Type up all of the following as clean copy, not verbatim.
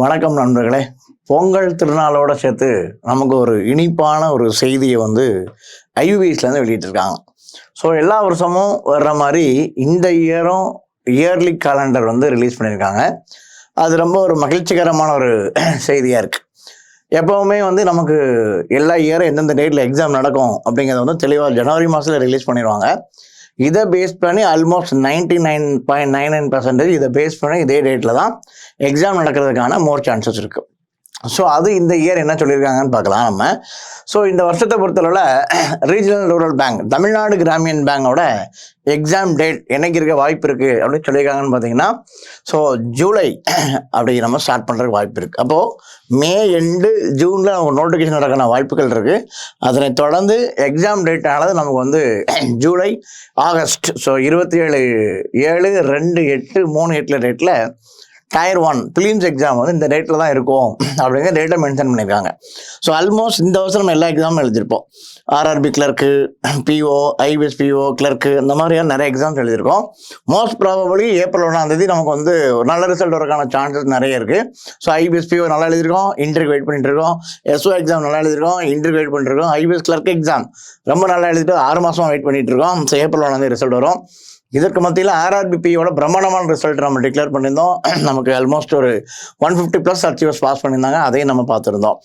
வணக்கம் நண்பர்களே. பொங்கல் திருநாளோட சேர்த்து நமக்கு ஒரு இனிப்பான ஒரு செய்தியை வந்து ஐயூபிஎஸ்லேருந்து வெளியிட்டிருக்காங்க. ஸோ எல்லா வருஷமும் வர்ற மாதிரி இந்த இயரும் இயர்லி கேலண்டர் வந்து ரிலீஸ் பண்ணியிருக்காங்க. அது ரொம்ப ஒரு மகிழ்ச்சிகரமான ஒரு செய்தியாக இருக்குது. எப்போவுமே வந்து நமக்கு எல்லா இயரும் எந்தெந்த டேட்டில் எக்ஸாம் நடக்கும் அப்படிங்கிறத வந்து தெளிவாக ஜனவரி மாதத்தில் ரிலீஸ் பண்ணிடுவாங்க. இதை பேஸ் பண்ணி ஆல்மோஸ்ட் 99.99% இதை பேஸ் பண்ணி இதே டேட்டில் தான் எக்ஸாம் நடக்கிறதுக்கான மோர் சான்சஸ் இருக்குது. ஸோ அது இந்த இயர் என்ன சொல்லியிருக்காங்கன்னு பார்க்கலாம் நம்ம. ஸோ இந்த வருஷத்தை பொறுத்தளவில் ரீஜனல் ரூரல் பேங்க், தமிழ்நாடு கிராமியன் பேங்கோட எக்ஸாம் டேட் என்னைக்கு இருக்க வாய்ப்பு இருக்குது அப்படின்னு சொல்லியிருக்காங்கன்னு பார்த்தீங்கன்னா, ஸோ ஜூலை அப்படி நம்ம ஸ்டார்ட் பண்ணுறதுக்கு வாய்ப்பு இருக்குது. அப்போது மே எண்டு ஜூனில் நமக்கு நோட்டிஃபிகேஷன் நடக்கிற வாய்ப்புகள் இருக்குது. அதனை தொடர்ந்து எக்ஸாம் டேட் ஆனது நமக்கு வந்து ஜூலை ஆகஸ்ட், ஸோ 27/7/2/8/3/8 டேட்டில் Tier 1 பிலிம்ஸ் எக்ஸாம் வந்து இந்த டேட்டில் தான் இருக்கும் அப்படிங்கிற டேட்டை மென்ஷன் பண்ணியிருக்காங்க. ஸோ ஆல்மோஸ்ட் இந்த வருஷம் நம்ம எல்லா எக்ஸாமும் எழுதியிருப்போம். RRB clerk, PO, IBPS PO clerk, இந்த மாதிரியான நிறைய எக்ஸாம்ஸ் எழுதியிருக்கோம். மோஸ்ட் ப்ராபபிளி ஏப்ரல் 1 நமக்கு வந்து ஒரு நல்ல ரிசல்ட் வரக்கான சான்சஸ் நிறைய இருக்குது. ஸோ ஐபிஎஸ் பிஓ நல்லா எழுதியிருக்கோம், இன்டர்வியூ வெயிட் பண்ணிட்டு இருக்கோம். எஸ்ஓ எக்ஸாம் நல்லா எழுதியிருக்கோம், இன்டர்வியூ வெயிட் பண்ணிட்டு இருக்கோம். ஐபிஎஸ் கிளர்க் எக்ஸாம் ரொம்ப நல்லா எழுதிட்டு 6 மாதம் வெயிட் பண்ணிட்டு இருக்கோம். ஸோ ஏப்ரல் 1 ரிசல்ட் வரும். இதற்கு மத்தியில் ஆர்ஆர்பிபியோட பிரம்மாண்டமான ரிசல்ட் நம்ம டிக்ளேர் பண்ணியிருந்தோம். நமக்கு ஆல்மோஸ்ட் ஒரு 150+ அச்சீவர்ஸ் பாஸ் பண்ணியிருந்தாங்க. அதையும் நம்ம பார்த்துருந்தோம்.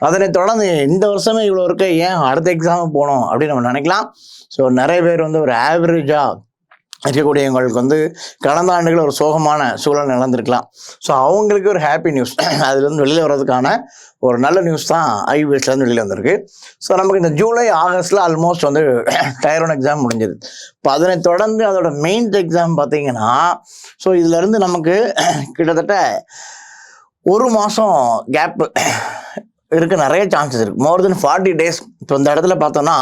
அதனை தொடர்ந்து இந்த வருஷமே இவ்வளோ இருக்க, ஏன் அடுத்த எக்ஸாமுக்கு போகணும் அப்படின்னு நம்ம நினைக்கலாம். ஸோ நிறைய பேர் வந்து ஒரு ஆவரேஜாக இருக்கக்கூடியவங்களுக்கு வந்து கடந்த ஆண்டுகள் ஒரு சோகமான சூழல் நடந்திருக்கலாம். ஸோ அவங்களுக்கு ஒரு ஹாப்பி நியூஸ், அதுலேருந்து வெளியில் வர்றதுக்கான ஒரு நல்ல நியூஸ் தான் ஐபிஎஸ்லேருந்து வெளியில் வந்திருக்கு. ஸோ நமக்கு இந்த ஜூலை ஆகஸ்ட்டில் ஆல்மோஸ்ட் வந்து Tier 1 எக்ஸாம் முடிஞ்சது. இப்போ அதனை தொடர்ந்து அதோட மெயின்ஸ் எக்ஸாம் பார்த்தீங்கன்னா, ஸோ இதுலேருந்து நமக்கு கிட்டத்தட்ட 1 மாதம் கேப்பு இருக்க நிறைய சான்சஸ் இருக்குது. மோர் தென் 40 days. இப்போ இந்த இடத்துல பார்த்தோன்னா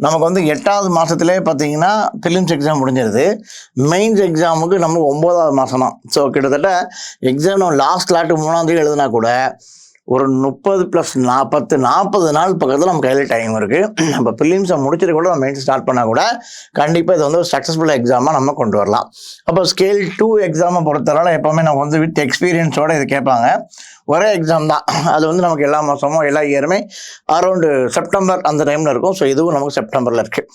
நமக்கு வந்து 8வது மாதத்துலேயே பார்த்தீங்கன்னா பிலிம்ஸ் எக்ஸாம் முடிஞ்சிருது. மெயின்ஸ் எக்ஸாமுக்கு நம்ம 9வது மாதம் தான். ஸோ கிட்டத்தட்ட எக்ஸாம் நம்ம லாஸ்ட் லாட்டு 3ஆம் தேதி எழுதுனா கூட ஒரு 30+40 நாள் பக்கத்தில் நம்ம கையில் டைம் இருக்குது. நம்ம பிலிம்ஸை முடிச்சுட்டு கூட நம்ம மெயின்ஸ் ஸ்டார்ட் பண்ணால் கூட கண்டிப்பாக இது வந்து ஒரு சக்ஸஸ்ஃபுல் எக்ஸாமாக நம்ம கொண்டு வரலாம். அப்போ ஸ்கேல் 2 எக்ஸாமை பொறுத்தவரை எப்போவுமே நம்ம வந்து வித் எக்ஸ்பீரியன்ஸோடு இது கேட்பாங்க. ஒரே எக்ஸாம் தான், அது வந்து நமக்கு எல்லா மாதமும் எல்லா இயருமே அரௌண்டு செப்டம்பர் அந்த டைமில் இருக்கும். ஸோ இதுவும் நமக்கு செப்டம்பரில் இருக்குது.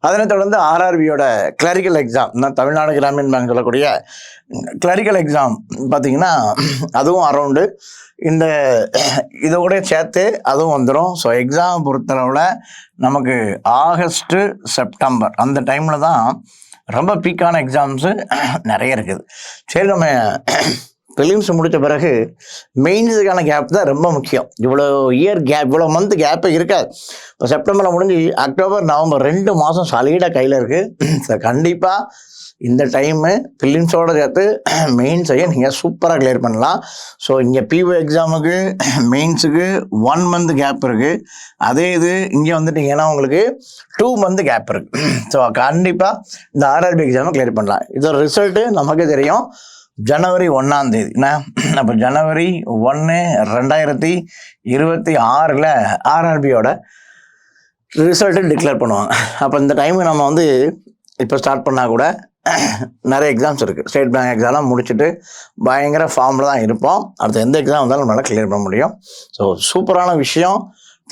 அதனை தொடர்ந்து ஆர்ஆர்பியோட கிளரிக்கல் எக்ஸாம், தமிழ்நாடு கிராமியன் பேங்க் சொல்லக்கூடிய கிளரிக்கல் எக்ஸாம் பார்த்தீங்கன்னா அதுவும் அரௌண்டு இந்த இதோட சேர்த்து அதுவும் வந்துடும். ஸோ எக்ஸாம் பொறுத்தளவில் நமக்கு ஆகஸ்ட்டு செப்டம்பர் அந்த டைமில் தான் ரொம்ப பீக்கான எக்ஸாம்ஸு நிறைய இருக்குது. சரி, நம்ம பிலிம்ஸ் முடித்த பிறகு மெயின்ஸுக்கான கேப் தான் ரொம்ப முக்கியம். இவ்வளோ இயர் கேப், இவ்வளோ மந்த் கேப்பே இருக்காது. இப்போ செப்டம்பரில் முடிஞ்சு அக்டோபர் நவம்பர் 2 மாதம் சாலிடாக கையில் இருக்குது. ஸோ கண்டிப்பாக இந்த டைமு பிலிம்ஸோடு சேர்த்து மெயின்ஸையும் நீங்கள் சூப்பராக கிளியர் பண்ணலாம். ஸோ இங்கே பிஓ எக்ஸாமுக்கு மெயின்ஸுக்கு 1 month கேப் இருக்குது. அதே இது இங்கே வந்துட்டிங்கன்னா உங்களுக்கு 2 month கேப் இருக்குது. ஸோ கண்டிப்பாக இந்த ஆர்ஆர்பி எக்ஸாமை கிளியர் பண்ணலாம். இதோட ரிசல்ட்டு நமக்கே தெரியும், ஜனவரி 1ஆம் தேதி. அப்போ ஜனவரி 1, 2026 ஆர்ஆர்பியோட ரிசல்ட்டு டிக்ளேர் பண்ணுவாங்க. அப்போ இந்த டைமு நம்ம வந்து இப்போ ஸ்டார்ட் பண்ணால் கூட நிறைய எக்ஸாம்ஸ் இருக்குது. ஸ்டேட் பேங்க் எக்ஸாம்லாம் முடிச்சுட்டு பயங்கர ஃபார்மில் தான் இருப்போம். அடுத்து எந்த எக்ஸாம் வந்தாலும் நம்மளால் கிளியர் பண்ண முடியும். ஸோ சூப்பரான விஷயம்,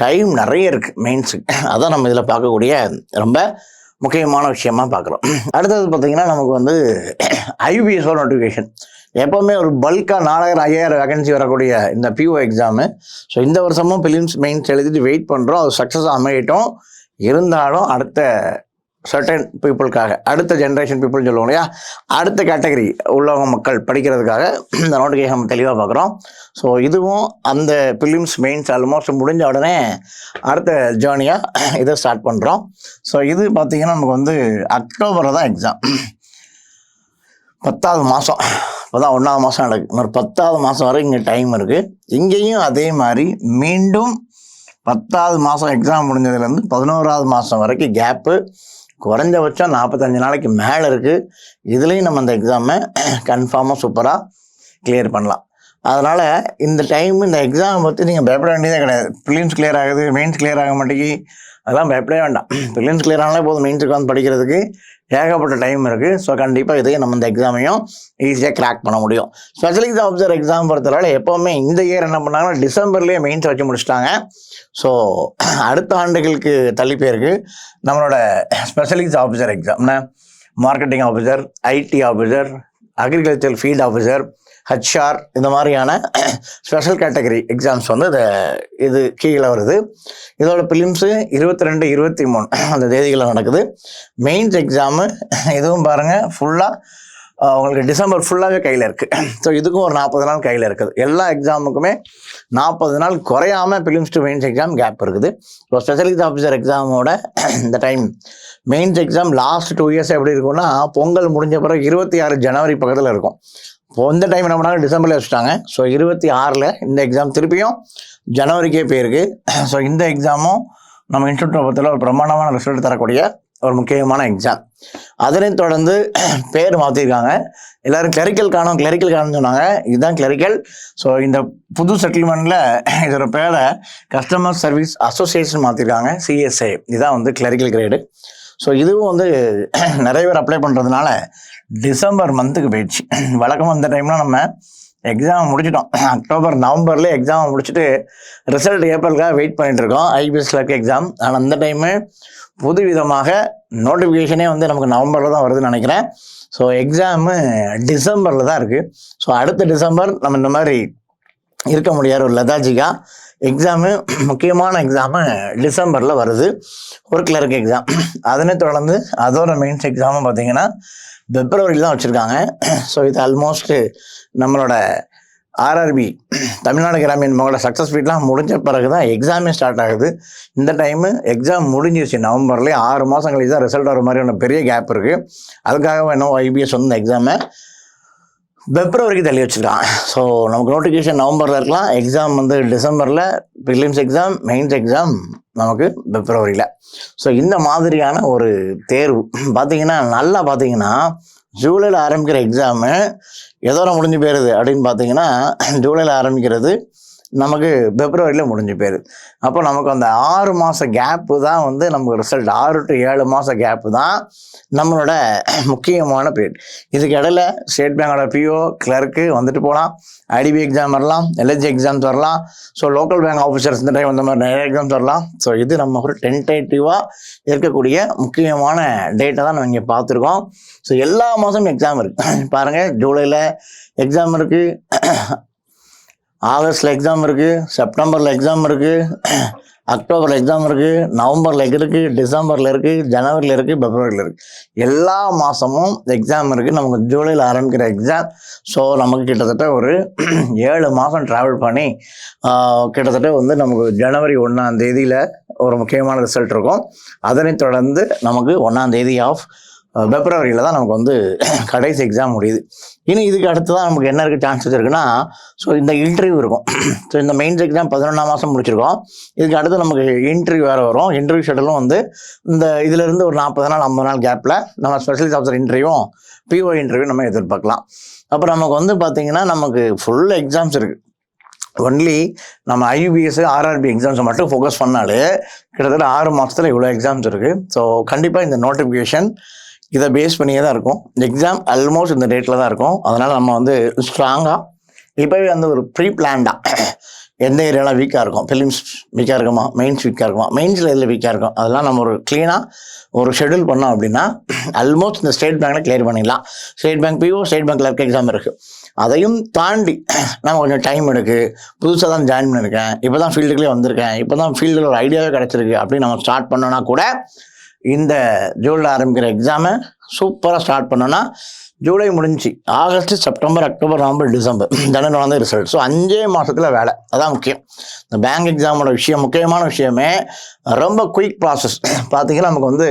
டைம் நிறைய இருக்குது மெயின்ஸுக்கு. அதான் நம்ம இதில் பார்க்கக்கூடிய ரொம்ப முக்கியமான விஷயமா பார்க்குறோம். அடுத்தது பார்த்திங்கன்னா நமக்கு வந்து ஐபிஎஸ்ஓ நோட்டிஃபிகேஷன். எப்போவுமே ஒரு பல்காக 4000 5000 வேகன்சி வரக்கூடிய இந்த பிஓ எக்ஸாமு. ஸோ இந்த வருஷமும் பிலிம்ஸ் மெயின்ஸ் எழுதிட்டு வெயிட் பண்ணுறோம். அது சக்ஸஸ் அமையட்டும். இருந்தாலும் அடுத்த சர்டன் பீப்புளுக்காக, அடுத்த ஜென்ரேஷன் பீப்புள்னு சொல்லுவோம் இல்லையா, அடுத்த கேட்டகரி உள்ளவங்க மக்கள் படிக்கிறதுக்காக இந்த நோட்டிஃபிகேஷன் நம்ம தெளிவாக பார்க்குறோம். ஸோ இதுவும் அந்த பிலிம்ஸ் மெயின்ஸ் ஆல்மோஸ்ட் முடிஞ்ச உடனே அடுத்த ஜேர்னியாக இதை ஸ்டார்ட் பண்ணுறோம். ஸோ இது பார்த்திங்கன்னா நமக்கு வந்து அக்டோபரில் தான் எக்ஸாம். 10வது மாதம், இப்போ தான் 1ஆவது மாதம் நடக்குது. ஒரு 10வது மாதம் வரை இங்கே டைம் இருக்குது. இங்கேயும் அதே மாதிரி மீண்டும் 10வது மாதம் எக்ஸாம் முடிஞ்சதுலேருந்து 11வது மாதம் வரைக்கும் கேப்பு குறைஞ்சபட்சம் 45 நாளைக்கு மேலே இருக்குது. இதுலேயும் நம்ம அந்த எக்ஸாமை கன்ஃபார்மாக சூப்பராக கிளியர் பண்ணலாம். அதனால் இந்த டைம் இந்த எக்ஸாம் பற்றி நீங்கள் பயப்பட வேண்டியதே கிடையாது. ப்ரிலிம்ஸ் கிளியர் ஆகுது, மெயின்ஸ் கிளியர் ஆக மாட்டேங்கி, அதெல்லாம் பயப்படவே வேண்டாம். ப்ரிலிம்ஸ் கிளியர் ஆனாலே போதும், மெயின்ஸுக்கு வந்து படிக்கிறதுக்கு ஏகப்பட்ட டைம் இருக்குது. ஸோ கண்டிப்பாக இதையும் நம்ம இந்த எக்ஸாமையும் ஈஸியாக கிராக் பண்ண முடியும். ஸ்பெஷலிஸ்ட் ஆஃபீஸர் எக்ஸாம் பொறுத்தவரை எப்போவுமே இந்த இயர் என்ன பண்ணாங்கன்னா டிசம்பர்லேயே மெயின்ஸ் வச்சு முடிச்சிட்டாங்க. ஸோ அடுத்த ஆண்டுகளுக்கு தள்ளி போயிருக்கு நம்மளோட specialist officer exam. Marketing officer, ID officer, agriculture field officer, HR, இந்த மாதிரியான ஸ்பெஷல் கேட்டகரி எக்ஸாம்ஸ் வந்து இது கீழே வருது. இதோட ப்ரிலிம்ஸு 22, 23 அந்த தேதிகளில் நடக்குது. மெயின்ஸ் எக்ஸாமு இதுவும் பாருங்கள் ஃபுல்லாக உங்களுக்கு டிசம்பர் ஃபுல்லாகவே கையில் இருக்குது. ஸோ இதுக்கும் ஒரு 40 நாள் கையில் இருக்குது. எல்லா எக்ஸாமுக்குமே 40 நாள் குறையாமல் prelims to mains exam gap இருக்குது. ஸோ ஸ்பெஷலிஸ்ட் ஆஃபீஸர் எக்ஸாமோட இந்த time mains exam last 2 years எப்படி இருக்கும்னா, பொங்கல் முடிஞ்ச பிறகு 26 ஜனவரி பக்கத்தில் இருக்கும். இப்போ இந்த டைம் என்ன பண்ணாங்க, டிசம்பரில் வச்சுட்டாங்க. ஸோ 26 இந்த எக்ஸாம் திருப்பியும் ஜனவரிக்கே போயிருக்கு. ஸோ இந்த எக்ஸாமும் நம்ம இன்ஸ்டியூட் பக்கத்தில் ஒரு பிரமாண்டமான ரிசல்ட் தரக்கூடிய ஒரு முக்கியமான எக்ஸாம். அதனைத் தொடர்ந்து பேர் மாற்றிருக்காங்க. எல்லோரும் கிளரிக்கல் காணும் சொன்னாங்க. இதுதான் கிளரிக்கல். ஸோ இந்த புது செட்டில்மெண்ட்டில் இதோட பேரை கஸ்டமர் சர்வீஸ் அசோசியேஷன் மாற்றிருக்காங்க, CSA. இதுதான் வந்து கிளரிக்கல் கிரேடு. ஸோ இதுவும் வந்து நிறைய பேர் அப்ளை பண்ணுறதுனால டிசம்பர் மந்த்துக்கு போயிடுச்சு. வழக்கமாக இந்த டைம்லாம் நம்ம எக்ஸாம் முடிச்சிட்டோம். அக்டோபர், நவம்பர்லேயே எக்ஸாம் முடிச்சுட்டு ரிசல்ட் ஏப்ரலுக்காக வெயிட் பண்ணிட்டு இருக்கோம், IPS கிளர்க் எக்ஸாம். ஆனால் இந்த டைமு புது விதமாக நோட்டிஃபிகேஷனே வந்து நமக்கு நவம்பரில் தான் வருதுன்னு நினைக்கிறேன். ஸோ எக்ஸாமு டிசம்பரில் தான் இருக்குது. ஸோ அடுத்த டிசம்பர் நம்ம இந்த மாதிரி இருக்க முடியாது. ஒரு லெதாஜிக்கா எக்ஸாமு, முக்கியமான எக்ஸாமு டிசம்பரில் வருது, ஒரு கிளர்க் எக்ஸாம். அதனை தொடர்ந்து அதோட மெயின்ஸ் எக்ஸாமும் பார்த்தீங்கன்னா பிப்ரவரியில் தான் வச்சுருக்காங்க. ஸோ இது ஆல்மோஸ்ட்டு நம்மளோட RRB தமிழ்நாடு கிராமின் மகளோட சக்ஸஸ் ஃபீட்லாம் முடிஞ்ச பிறகு தான் எக்ஸாமே ஸ்டார்ட் ஆகுது. இந்த டைமு எக்ஸாம் முடிஞ்சிருச்சு. நவம்பர்லேயே 6 மாதம் கழிச்சு தான் ரிசல்ட் வர மாதிரியான பெரிய கேப் இருக்குது. அதுக்காக இன்னும் IPS வந்து இந்த எக்ஸாமை பிப்ரவரிக்கு தள்ளி வச்சுருக்காங்க. ஸோ நமக்கு நோட்டிஃபிகேஷன் நவம்பரில் இருக்கலாம், எக்ஸாம் வந்து டிசம்பரில், ப்ரிலிம்ஸ் எக்ஸாம், மெயின்ஸ் எக்ஸாம் நமக்கு பிப்ரவரியில். ஸோ இந்த மாதிரியான ஒரு தேர்வு பார்த்தீங்கன்னா, நல்லா பார்த்தீங்கன்னா ஜூலையில் ஆரம்பிக்கிற எக்ஸாமு எதோட முடிஞ்சு போயிடுது அப்படின்னு பார்த்தீங்கன்னா, ஜூலையில் ஆரம்பிக்கிறது நமக்கு பிப்ரவரியில் முடிஞ்சு போயிடுது. அப்போ நமக்கு அந்த 6 மாத கேப்பு தான் வந்து நமக்கு ரிசல்ட். 6 to 7 மாத கேப்பு தான் நம்மளோட முக்கியமான பீரியட். இதுக்கு இடையில ஸ்டேட் பேங்கோட PO கிளர்க்கு வந்துட்டு போகலாம், IDB எக்ஸாம் வரலாம், LHG எக்ஸாம்ஸ் வரலாம். ஸோ லோக்கல் பேங்க் ஆஃபீஸர்ஸ் இந்த டைம் அந்த மாதிரி நிறைய எக்ஸாம்ஸ் வரலாம். ஸோ இது நம்ம ஒரு டென்டேட்டிவாக இருக்கக்கூடிய முக்கியமான டேட்டை தான் நம்ம இங்கே பார்த்துருக்கோம். ஸோ எல்லா மாதமும் எக்ஸாம் இருக்குது பாருங்கள். ஜூலையில் எக்ஸாம் இருக்குது, ஆகஸ்டில் எக்ஸாம் இருக்குது, செப்டம்பரில் எக்ஸாம் இருக்குது, அக்டோபரில் எக்ஸாம் இருக்குது, நவம்பரில் இருக்குது, டிசம்பரில் இருக்குது, ஜனவரியில் இருக்குது, பிப்ரவரியில் இருக்குது. எல்லா மாதமும் எக்ஸாம் இருக்குது. நமக்கு ஜூலையில் ஆரம்பிக்கிற எக்ஸாம். ஸோ நமக்கு கிட்டத்தட்ட ஒரு 7 மாதம் ட்ராவல் பண்ணி கிட்டத்தட்ட வந்து நமக்கு ஜனவரி 1ஆம் தேதியில் ஒரு முக்கியமான ரிசல்ட் இருக்கும். அதனைத் தொடர்ந்து நமக்கு 1ஆம் தேதி ஆஃப் பிப்ரவரியில் தான் நமக்கு வந்து கடைசி எக்ஸாம் முடியுது. இனி இதுக்கு அடுத்து தான் நமக்கு என்ன இருக்குது சான்சஸ் இருக்குன்னா, ஸோ இந்த இன்டர்வியூ இருக்கும். ஸோ இந்த மெயின்ஸ் எக்ஸாம் 11ஆம் மாதம் முடிச்சிருக்கோம். இதுக்கு அடுத்து நமக்கு இன்டர்வியூ வேறு வரும். இன்டர்வியூ ஷெட்யூலும் வந்து இந்த இதிலேருந்து ஒரு 40 நாள் 50 நாள் கேப்பில் நம்ம ஸ்பெஷலிஸ்ட் ஆஃபீஸர் இன்டர்வியூவும் PO இன்டர்வியூ நம்ம எதிர்பார்க்கலாம். அப்புறம் நமக்கு வந்து பார்த்திங்கன்னா நமக்கு ஃபுல் எக்ஸாம்ஸ் இருக்குது. ஒன்லி நம்ம IBS RRB எக்ஸாம்ஸை மட்டும் ஃபோக்கஸ் பண்ணாலே கிட்டத்தட்ட 6 மாதத்தில் இவ்வளோ எக்ஸாம்ஸ் இருக்குது. ஸோ கண்டிப்பாக இந்த நோட்டிஃபிகேஷன் இதை பேஸ் பண்ணியே தான் இருக்கும். எக்ஸாம் ஆல்மோஸ்ட் இந்த டேட்டில் தான் இருக்கும். அதனால் நம்ம வந்து ஸ்ட்ராங்காக இப்போவே வந்து ஒரு ப்ரீ பிளான்டாக எந்த ஏரியாலாம் வீக்காக இருக்கும், ஃபிலிம்ஸ் வீக்காக இருக்குமா, மெயின்ஸ் வீக்காக இருக்குமா, மெயின்ஸில் எதில் வீக்காக இருக்கும், அதெல்லாம் நம்ம ஒரு க்ளீனாக ஒரு ஷெடியூல் பண்ணோம் அப்படின்னா ஆல்மோஸ்ட் இந்த ஸ்டேட் பேங்க்கில் கிளியர் பண்ணிடலாம். State Bank PO, State Bank clerk exam இருக்குது. அதையும் தாண்டி நம்ம கொஞ்சம் டைம் எடுக்கு, புதுசாக தான் ஜாயின் பண்ணியிருக்கேன், இப்போ தான் ஃபீல்டுக்குள்ளே வந்திருக்கேன், இப்போ தான் ஃபீல்டில் ஒரு ஐடியாவே கிடச்சிருக்கு அப்படின்னு நம்ம ஸ்டார்ட் பண்ணோன்னா கூட இந்த ஜூலையில் ஆரம்பிக்கிற எக்ஸாமை சூப்பராக ஸ்டார்ட் பண்ணோன்னா ஜூலை முடிஞ்சு August, September, October, November, December ஜனவரி வந்து ரிசல்ட். ஸோ 5 மாதத்தில் வேலை. அதான் முக்கியம். இந்த பேங்க் எக்ஸாமோட விஷயம், முக்கியமான விஷயமே ரொம்ப குயிக் ப்ராசஸ். பார்த்தீங்கன்னா நமக்கு வந்து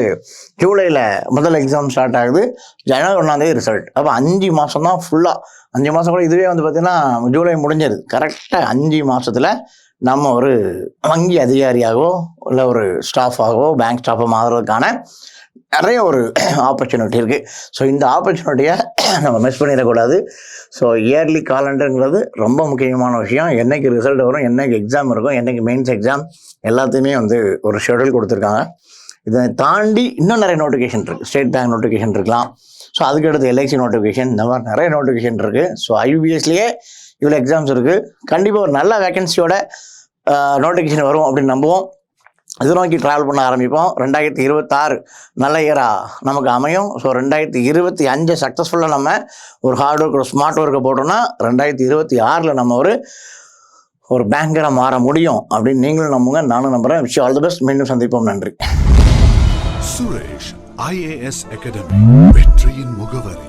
ஜூலையில் முதல் எக்ஸாம் ஸ்டார்ட் ஆகுது, ஜனவரி 1ஆம் தேதி ரிசல்ட். அப்போ 5 மாதம் தான் ஃபுல்லாக. 5 மாதம் கூட இதுவே வந்து பார்த்திங்கன்னா ஜூலை முடிஞ்சது. கரெக்டாக 5 மாதத்தில் நம்ம ஒரு வங்கி அதிகாரியாகவோ இல்லை ஒரு ஸ்டாஃபாகவோ பேங்க் ஸ்டாஃபோ மாறுறதுக்கான நிறைய ஒரு ஆப்பர்ச்சுனிட்டி இருக்குது. ஸோ இந்த ஆப்பர்ச்சுனிட்டியை நம்ம மிஸ் பண்ணிடக்கூடாது. ஸோ இயர்லி காலண்டருங்கிறது ரொம்ப முக்கியமான விஷயம். என்றைக்கு ரிசல்ட் வரும், என்றைக்கு எக்ஸாம் இருக்கும், என்றைக்கு மெயின்ஸ் எக்ஸாம், எல்லாத்தையுமே வந்து ஒரு ஷெடியூல் கொடுத்துருக்காங்க. இதை தாண்டி இன்னும் நிறைய நோட்டிஃபிகேஷன் இருக்குது. ஸ்டேட் பேங்க் நோட்டிஃபிகேஷன் இருக்கலாம். ஸோ அதுக்கடுத்து எல்ஐசி நோட்டிஃபிகேஷன், இந்த மாதிரி நிறைய நோட்டிஃபிகேஷன் இருக்குது. ஸோ ஐபிஎஸ்லேயே இவ்வளோ எக்ஸாம்ஸ் இருக்குது. கண்டிப்பாக ஒரு நல்ல வேகன்சியோட நோட்டிஃபிகேஷன் வரும் அப்படின்னு நம்புவோம். இது நோக்கி ட்ராவல் பண்ண ஆரம்பிப்போம். 2026 நல்ல இயராக நமக்கு அமையும். ஸோ 2025 சக்ஸஸ்ஃபுல்லாக நம்ம ஒரு ஹார்ட் ஒர்க், ஒரு ஸ்மார்ட் ஒர்க்கை போட்டோம்னா 2026 நம்ம ஒரு பேங்கராக மாற முடியும் அப்படின்னு நீங்களும் நம்புங்க, நானும் நம்புகிறேன். Wish all the best. மீண்டும் சந்திப்போம். நன்றி. சுரேஷ் IAS அகாடமி, வெற்றியின் முகவரி.